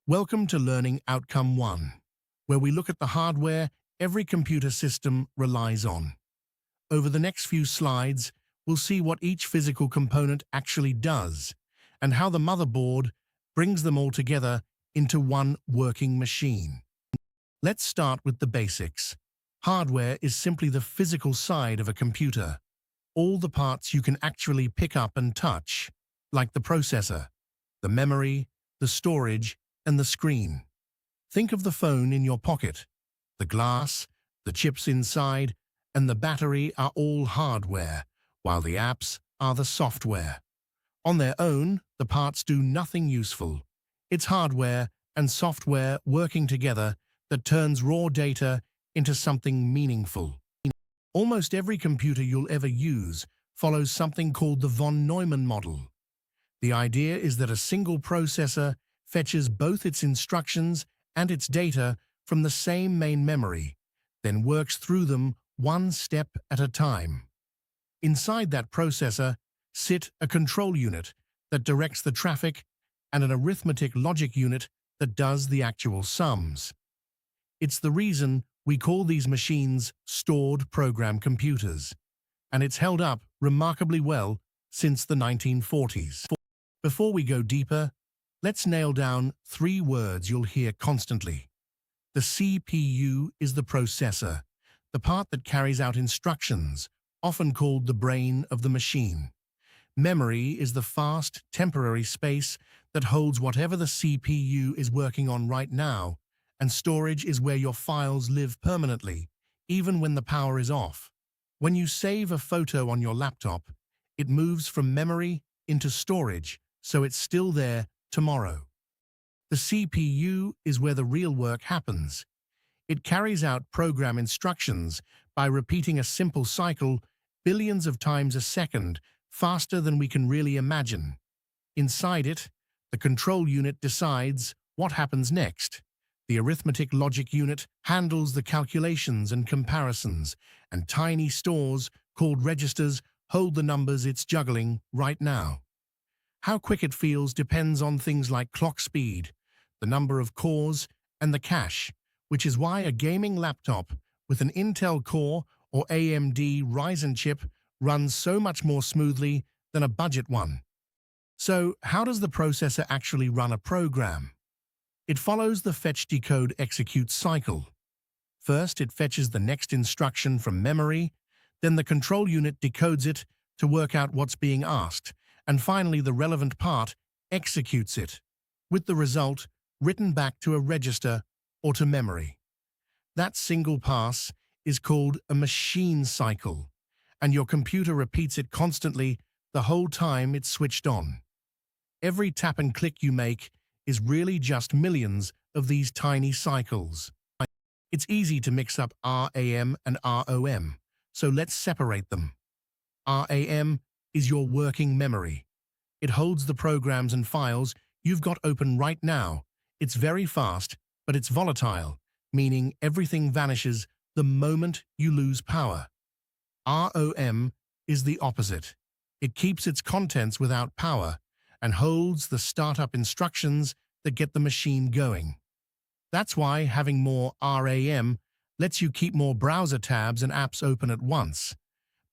Welcome to Learning Outcome 1, where we look at the hardware every computer system relies on. Over the next few slides, we'll see what each physical component actually does and how the motherboard brings them all together into one working machine. Let's start with the basics. Hardware is simply the physical side of a computer. All the parts you can actually pick up and touch, like the processor, the memory, the storage, and the screen. Think of the phone in your pocket. The glass, the chips inside, and the battery are all hardware, while the apps are the software. On their own, the parts do nothing useful. It's hardware and software working together that turns raw data into something meaningful. Almost every computer you'll ever use follows something called the von Neumann model. The idea is that a single processor fetches both its instructions and its data from the same main memory, then works through them one step at a time. Inside that processor sit a control unit that directs the traffic and an arithmetic logic unit that does the actual sums. It's the reason we call these machines stored program computers, and it's held up remarkably well since the 1940s. Before we go deeper, let's nail down 3 words you'll hear constantly. The CPU is the processor, the part that carries out instructions, often called the brain of the machine. Memory is the fast, temporary space that holds whatever the CPU is working on right now, and storage is where your files live permanently, even when the power is off. When you save a photo on your laptop, it moves from memory into storage, so it's still there tomorrow. The CPU is where the real work happens. It carries out program instructions by repeating a simple cycle billions of times a second, faster than we can really imagine. Inside it, the control unit decides what happens next. The arithmetic logic unit handles the calculations and comparisons, and tiny stores, called registers, hold the numbers it's juggling right now. How quick it feels depends on things like clock speed, the number of cores, and the cache, which is why a gaming laptop with an Intel Core or AMD Ryzen chip runs so much more smoothly than a budget one. So, how does the processor actually run a program? It follows the fetch, decode, execute cycle. First, it fetches the next instruction from memory, then the control unit decodes it to work out what's being asked, and finally the relevant part executes it, with the result written back to a register or to memory. That single pass is called a machine cycle, and your computer repeats it constantly the whole time it's switched on. Every tap and click you make is really just millions of these tiny cycles. It's easy to mix up RAM and ROM, so let's separate them. RAM is your working memory. It holds the programs and files you've got open right now. It's very fast, but it's volatile, meaning everything vanishes the moment you lose power. ROM is the opposite. It keeps its contents without power and holds the startup instructions that get the machine going. That's why having more RAM lets you keep more browser tabs and apps open at once.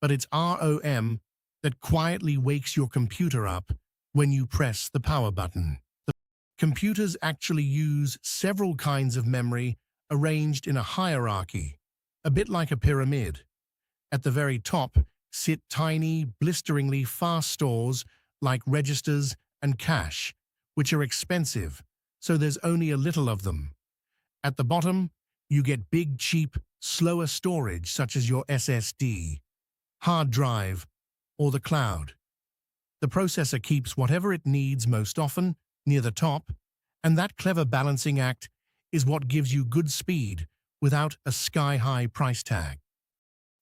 But it's ROM that quietly wakes your computer up when you press the power button. Computers actually use several kinds of memory arranged in a hierarchy, a bit like a pyramid. At the very top sit tiny, blisteringly fast stores like registers and cache, which are expensive, so there's only a little of them. At the bottom, you get big, cheap, slower storage such as your SSD, hard drive, or the cloud. The processor keeps whatever it needs most often near the top, and that clever balancing act is what gives you good speed without a sky-high price tag.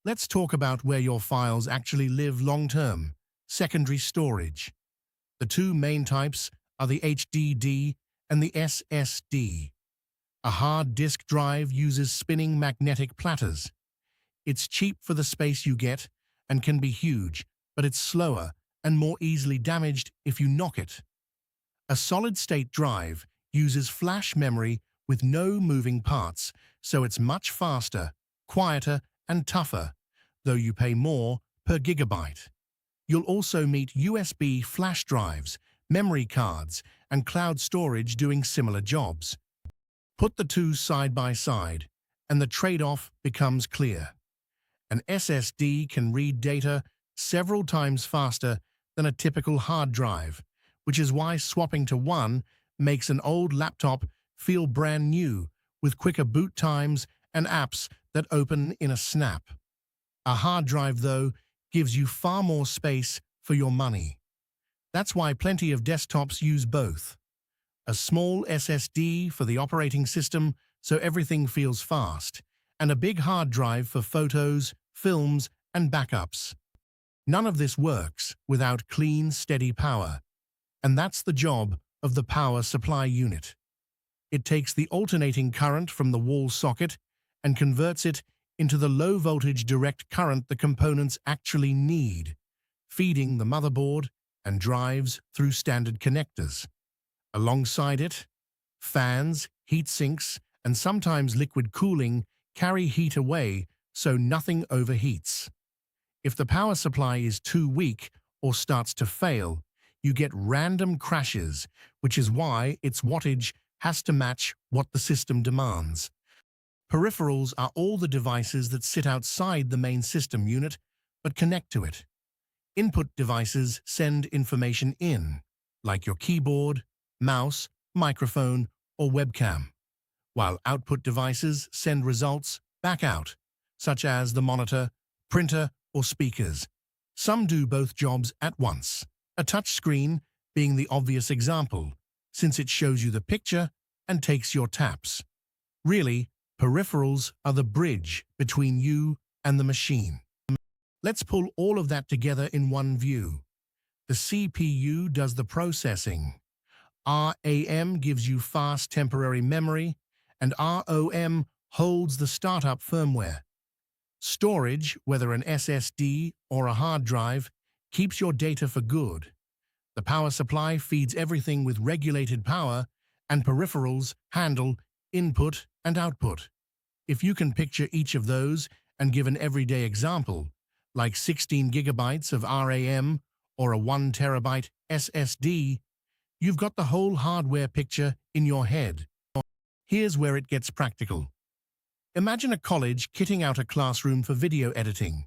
Let's talk about where your files actually live long-term: secondary storage. The 2 main types are the HDD and the SSD. A hard disk drive uses spinning magnetic platters. It's cheap for the space you get and can be huge, but it's slower and more easily damaged if you knock it. A solid-state drive uses flash memory with no moving parts, so it's much faster, quieter, and tougher, though you pay more per gigabyte. You'll also meet USB flash drives, memory cards, and cloud storage doing similar jobs. Put the two side by side, and the trade-off becomes clear. An SSD can read data several times faster than a typical hard drive, which is why swapping to one makes an old laptop feel brand new, with quicker boot times and apps that open in a snap. A hard drive, though, gives you far more space for your money. That's why plenty of desktops use both. A small SSD for the operating system so everything feels fast, and a big hard drive for photos, films, and backups. None of this works without clean, steady power, and that's the job of the power supply unit. It takes the alternating current from the wall socket and converts it into the low-voltage direct current the components actually need, feeding the motherboard and drives through standard connectors. Alongside it, fans, heat sinks, and sometimes liquid cooling carry heat away so nothing overheats. If the power supply is too weak or starts to fail, you get random crashes, which is why its wattage has to match what the system demands. Peripherals are all the devices that sit outside the main system unit but connect to it. Input devices send information in, like your keyboard, mouse, microphone, or webcam, while output devices send results back out, such as the monitor, printer, or speakers. Some do both jobs at once, a touchscreen being the obvious example, since it shows you the picture and takes your taps. Really, peripherals are the bridge between you and the machine. Let's pull all of that together in one view. The CPU does the processing. RAM gives you fast temporary memory, and ROM holds the startup firmware. Storage, whether an SSD or a hard drive, keeps your data for good. The power supply feeds everything with regulated power, and peripherals handle input and output. If you can picture each of those and give an everyday example, like 16 gigabytes of RAM or a 1 terabyte SSD, you've got the whole hardware picture in your head. Here's where it gets practical. Imagine a college kitting out a classroom for video editing.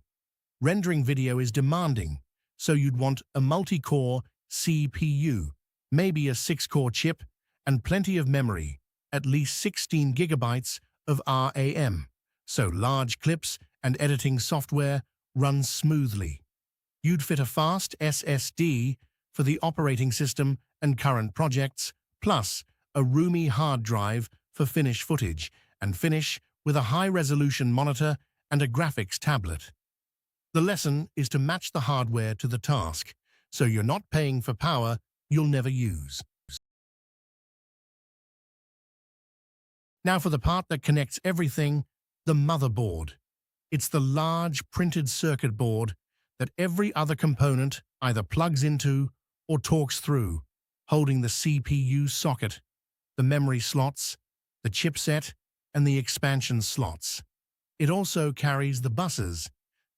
Rendering video is demanding, so you'd want a multi-core CPU, maybe a 6-core chip, and plenty of memory, at least 16 gigabytes of RAM, so large clips and editing software runs smoothly. You'd fit a fast SSD for the operating system and current projects, plus a roomy hard drive for finished footage, and finish with a high-resolution monitor and a graphics tablet. The lesson is to match the hardware to the task, so you're not paying for power you'll never use. Now for the part that connects everything, the motherboard. It's the large printed circuit board that every other component either plugs into or talks through, holding the CPU socket, the memory slots, the chipset, and the expansion slots. It also carries the buses,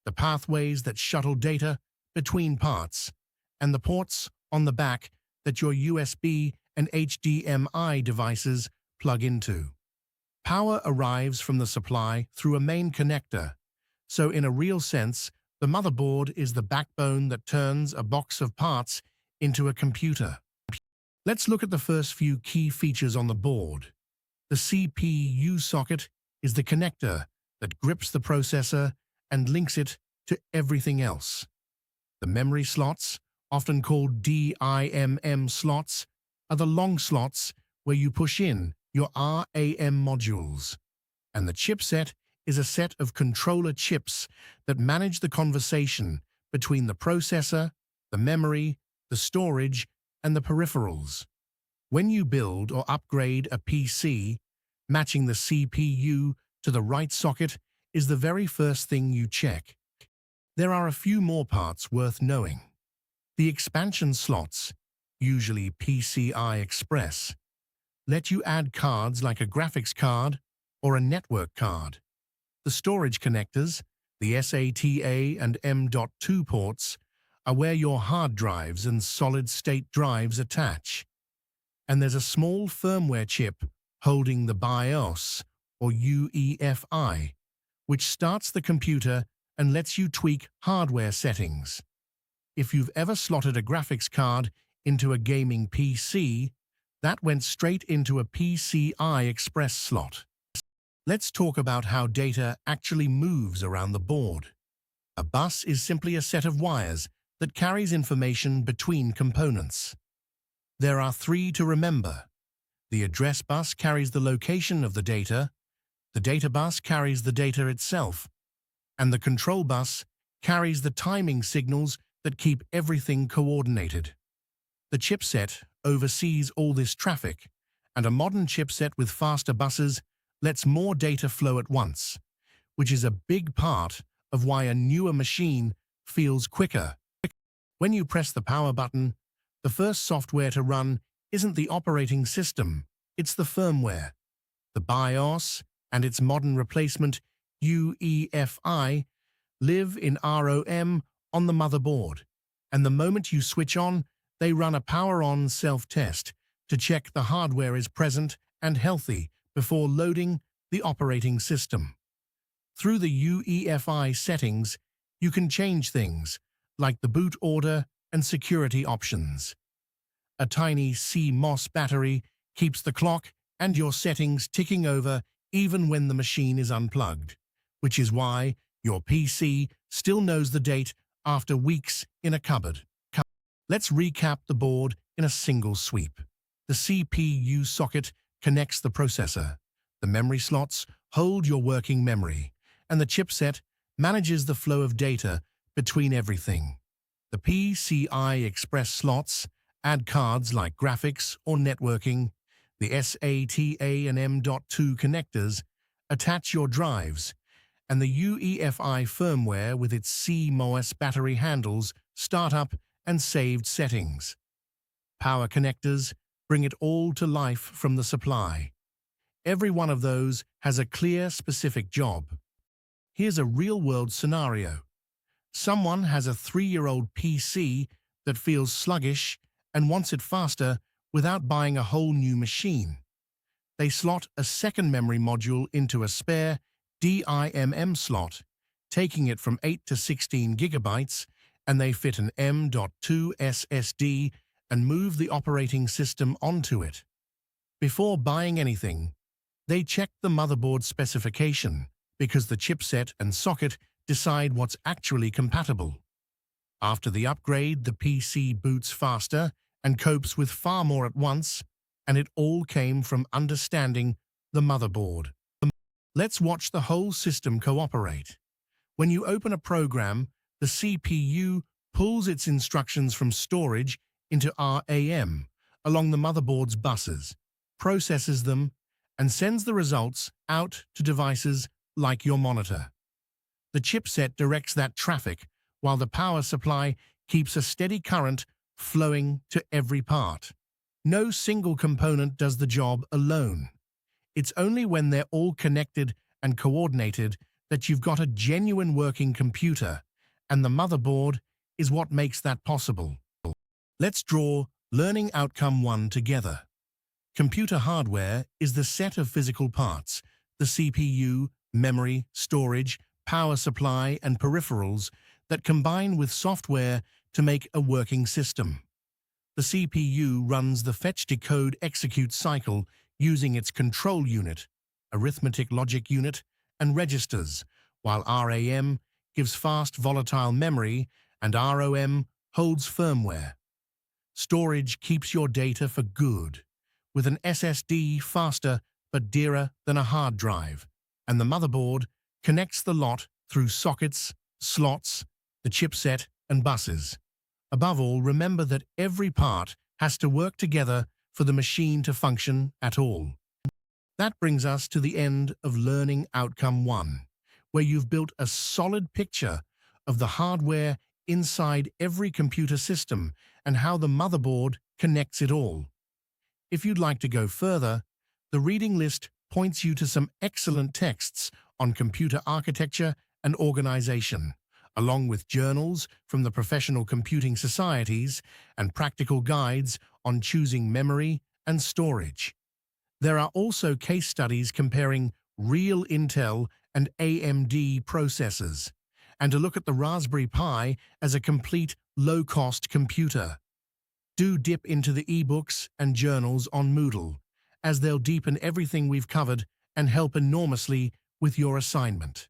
the pathways that shuttle data between parts, and the ports on the back that your USB and HDMI devices plug into. Power arrives from the supply through a main connector, so in a real sense, the motherboard is the backbone that turns a box of parts into a computer. Let's look at the first few key features on the board. The CPU socket is the connector that grips the processor and links it to everything else. The memory slots, often called DIMM slots, are the long slots where you push in your RAM modules. And the chipset is a set of controller chips that manage the conversation between the processor, the memory, the storage, and the peripherals. When you build or upgrade a PC, matching the CPU to the right socket is the very first thing you check. There are a few more parts worth knowing. The expansion slots, usually PCI Express, let you add cards like a graphics card or a network card. The storage connectors, the SATA and M.2 ports, are where your hard drives and solid-state drives attach. And there's a small firmware chip holding the BIOS, or UEFI, which starts the computer and lets you tweak hardware settings. If you've ever slotted a graphics card into a gaming PC, that went straight into a PCI Express slot. Let's talk about how data actually moves around the board. A bus is simply a set of wires that carries information between components. There are three to remember. The address bus carries the location of the data bus carries the data itself, and the control bus carries the timing signals that keep everything coordinated. The chipset oversees all this traffic, and a modern chipset with faster buses lets more data flow at once, which is a big part of why a newer machine feels quicker. When you press the power button, the first software to run isn't the operating system, it's the firmware. The BIOS and its modern replacement, UEFI, live in ROM on the motherboard, and the moment you switch on, they run a power-on self-test to check the hardware is present and healthy before loading the operating system. Through the UEFI settings, you can change things like the boot order and security options. A tiny CMOS battery keeps the clock and your settings ticking over even when the machine is unplugged, which is why your PC still knows the date after weeks in a cupboard. Let's recap the board in a single sweep. The CPU socket connects the processor. The memory slots hold your working memory, and the chipset manages the flow of data between everything. The PCI Express slots add cards like graphics or networking. The SATA and M.2 connectors attach your drives, and the UEFI firmware with its CMOS battery handles startup and saved settings. Power connectors bring it all to life from the supply. Every one of those has a clear, specific job. Here's a real-world scenario. Someone has a 3-year-old PC that feels sluggish and wants it faster without buying a whole new machine. They slot a second memory module into a spare DIMM slot, taking it from 8 to 16 gigabytes, and they fit an M.2 SSD and move the operating system onto it. Before buying anything, they check the motherboard specification because the chipset and socket decide what's actually compatible. After the upgrade, the PC boots faster and copes with far more at once, and it all came from understanding the motherboard. Let's watch the whole system cooperate. When you open a program, the CPU pulls its instructions from storage into RAM along the motherboard's buses, processes them, and sends the results out to devices like your monitor. The chipset directs that traffic, while the power supply keeps a steady current flowing to every part. No single component does the job alone. It's only when they're all connected and coordinated that you've got a genuine working computer, and the motherboard is what makes that possible. Let's draw Learning Outcome 1 together. Computer hardware is the set of physical parts, the CPU, memory, storage, power supply, and peripherals that combine with software to make a working system. The CPU runs the fetch, decode, execute cycle using its control unit, arithmetic logic unit, and registers, while RAM gives fast volatile memory and ROM holds firmware. Storage keeps your data for good, with an SSD faster but dearer than a hard drive, and the motherboard connects the lot through sockets, slots, the chipset, and buses. Above all, remember that every part has to work together for the machine to function at all. That brings us to the end of Learning Outcome 1, where you've built a solid picture of the hardware inside every computer system and how the motherboard connects it all. If you'd like to go further, the reading list points you to some excellent texts on computer architecture and organization, along with journals from the professional computing societies and practical guides on choosing memory and storage. There are also case studies comparing real Intel and AMD processors, and to look at the Raspberry Pi as a complete low-cost computer. Do dip into the ebooks and journals on Moodle, as they'll deepen everything we've covered and help enormously with your assignment.